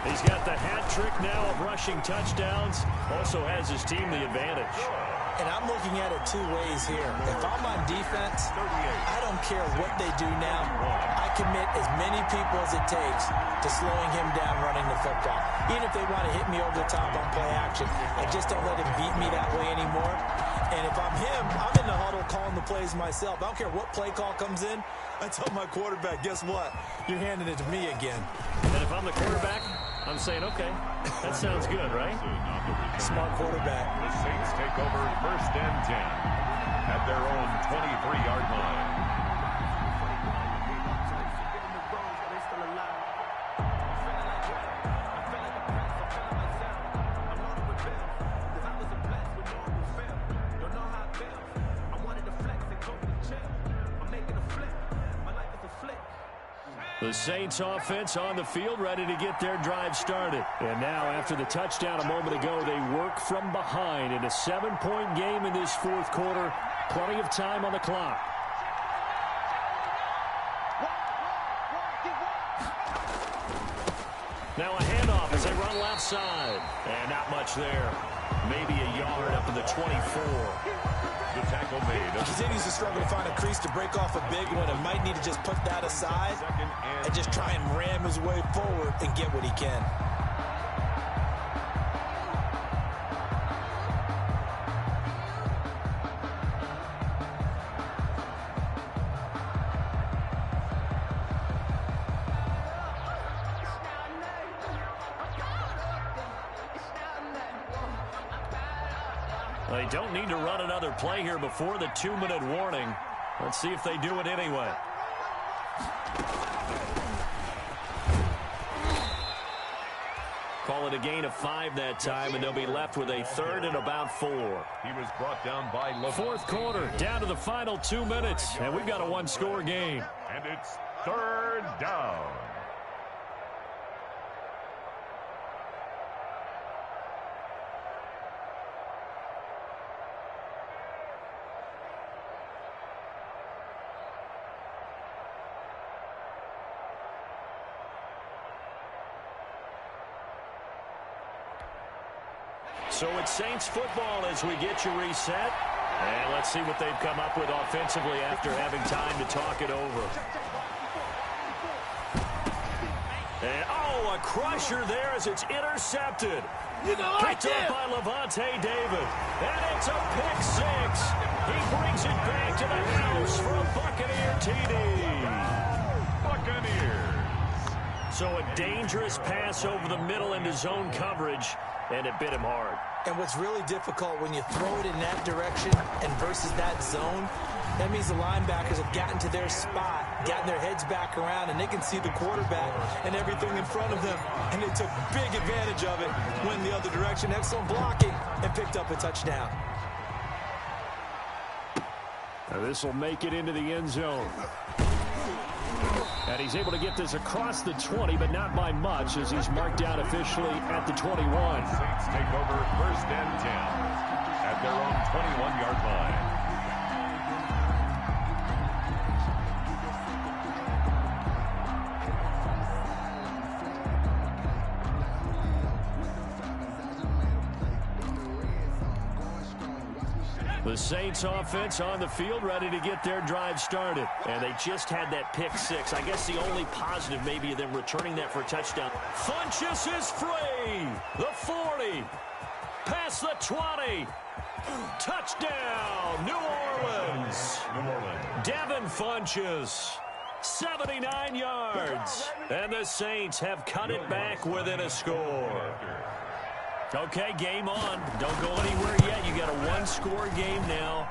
C: He's got the hat trick now of rushing touchdowns. Also has his team the advantage.
E: And I'm looking at it 2 ways here. If I'm on defense, I don't care what they do now. I commit as many people as it takes to slowing him down running the football. Even if they want to hit me over the top on play action, I just don't let him beat me that way anymore. And if I'm him, I'm in the huddle calling the plays myself. I don't care what play call comes in. I tell my quarterback, guess what? You're handing it to me again.
C: And if I'm the quarterback, I'm saying, okay, that sounds good, right?
E: Smart quarterback.
D: The Saints take over 1st and 10 at their own 23-yard line.
C: The Saints offense on the field, ready to get their drive started. And now, after the touchdown a moment ago, they work from behind in a 7-point game in this 4th quarter. Plenty of time on the clock. Now a handoff as they run left side. And not much there. Maybe a yard up to the 24.
D: The tackle made.
E: He continues to struggle to find a crease to break off a big one and might need to just put that aside and just try and ram his way forward and get what he can.
C: They don't need to run another play here before the 2-minute warning. Let's see if they do it anyway. Call it a gain of 5 that time, and they'll be left with a 3rd and about 4.
D: He was brought down by Levante.
C: 4th quarter, down to the final 2 minutes, and we've got a 1-score game.
D: And it's 3rd down.
C: So it's Saints football as we get you reset. And let's see what they've come up with offensively after having time to talk it over. And, a crusher there as it's intercepted. Picked up by Levante David. And it's a pick 6. He brings it back to the house for a Buccaneer TD.
D: Buccaneers.
C: So a dangerous pass over the middle into zone coverage, and it bit him hard.
E: And what's really difficult when you throw it in that direction and versus that zone, that means the linebackers have gotten to their spot, gotten their heads back around, and they can see the quarterback and everything in front of them. And they took big advantage of it, went the other direction, excellent blocking, and picked up a touchdown.
C: Now this will make it into the end zone. And he's able to get this across the 20, but not by much, as he's marked down officially at the 21.
D: Saints take over 1st and 10 at their own 21-yard line.
C: The Saints offense on the field, ready to get their drive started. And they just had that pick 6. I guess the only positive maybe of them returning that for a touchdown. Funchess is free. The 40. Past the 20. Touchdown, New Orleans. Devin Funchess. 79 yards. And the Saints have cut it back within a score. Okay, game on. Don't go anywhere yet. You got a 1-score game now.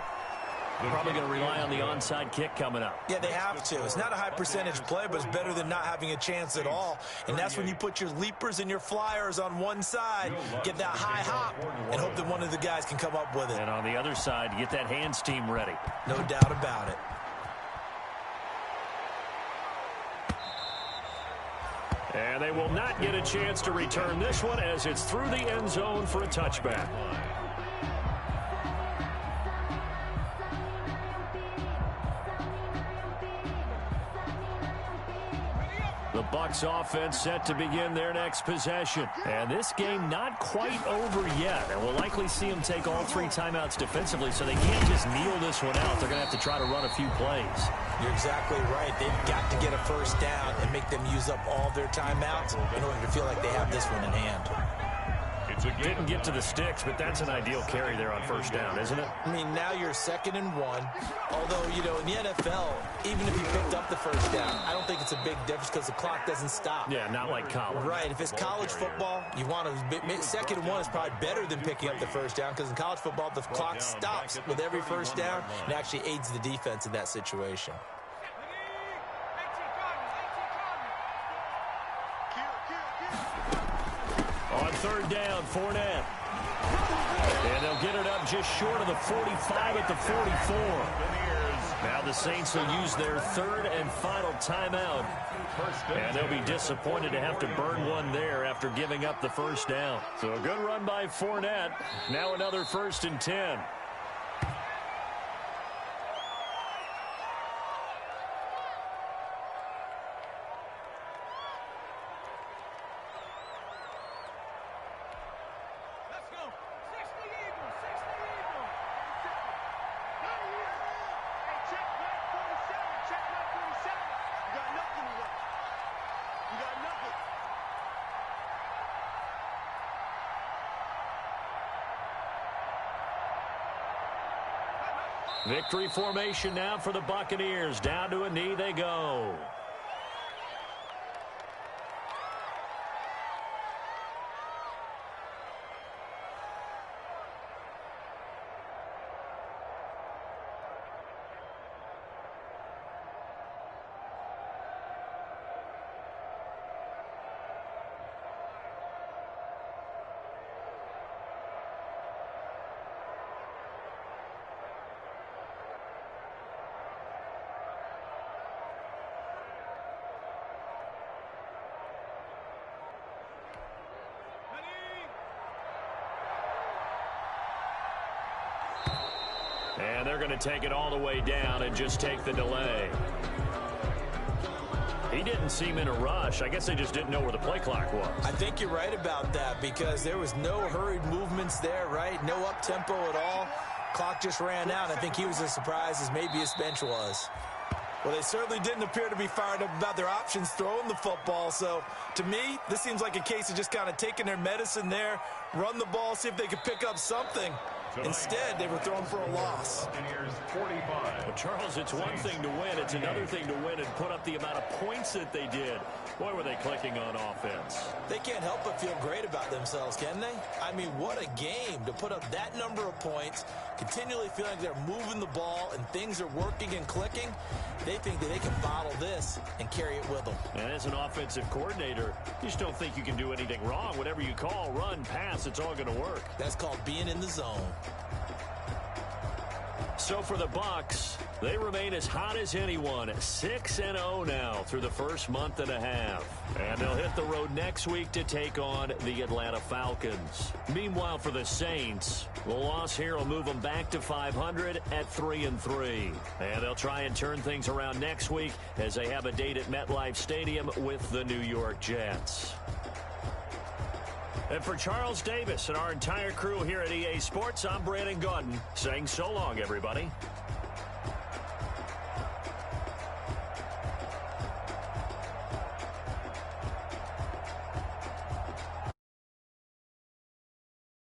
C: Probably going to rely on the onside kick coming up.
E: Yeah, they have to. It's not a high percentage play, but it's better than not having a chance at all. And that's when you put your leapers and your flyers on one side, get that high hop, and hope that one of the guys can come up with it.
C: And on the other side, you get that hands team ready.
E: No doubt about it.
C: And they will not get a chance to return this one as it's through the end zone for a touchback. The Bucs offense set to begin their next possession. And this game not quite over yet. And we'll likely see them take all 3 timeouts defensively, so they can't just kneel this one out. They're going to have to try to run a few plays.
E: You're exactly right. They've got to get a first down and make them use up all their timeouts in order to feel like they have this one in hand.
C: Didn't get to the sticks, but that's an ideal carry there on first down, isn't it?
E: I mean, now you're 2nd and 1. Although, you know, in the NFL, even if you picked up the first down, I don't think it's a big difference because the clock doesn't stop.
C: Yeah, not like college.
E: Right. If it's college football, you want to 2nd and 1 is probably better than picking up the first down because in college football, the clock stops with every first down and actually aids the defense in that situation.
C: On 3rd down, Fournette. And they'll get it up just short of the 45 at the 44. Now the Saints will use their 3rd and final timeout. And they'll be disappointed to have to burn one there after giving up the first down. So a good run by Fournette. Now another 1st and 10. Victory formation now for the Buccaneers. Down to a knee they go. And they're going to take it all the way down and just take the delay. He didn't seem in a rush. I guess they just didn't know where the play clock was.
E: I think you're right about that because there was no hurried movements there, right? No up-tempo at all. Clock just ran out. I think he was as surprised as maybe his bench was. Well, they certainly didn't appear to be fired up about their options throwing the football. So, to me, this seems like a case of just kind of taking their medicine there, run the ball, see if they could pick up something. Instead, they were thrown for a loss.
C: Well, Charles, it's one thing to win. It's another thing to win and put up the amount of points that they did. Boy, were they clicking on offense.
E: They can't help but feel great about themselves, can they? I mean, what a game to put up that number of points, continually feeling like they're moving the ball and things are working and clicking. They think that they can bottle this and carry it with them.
C: And as an offensive coordinator, you just don't think you can do anything wrong. Whatever you call, run, pass, it's all going to work.
E: That's called being in the zone.
C: So for the Bucs, they remain as hot as anyone, 6-0 now through the first month and a half. And they'll hit the road next week to take on the Atlanta Falcons. Meanwhile, for the Saints, the loss here will move them back to 500 at 3-3. And they'll try and turn things around next week as they have a date at MetLife Stadium with the New York Jets. And for Charles Davis and our entire crew here at EA Sports, I'm Brandon Gaudin saying so long, everybody.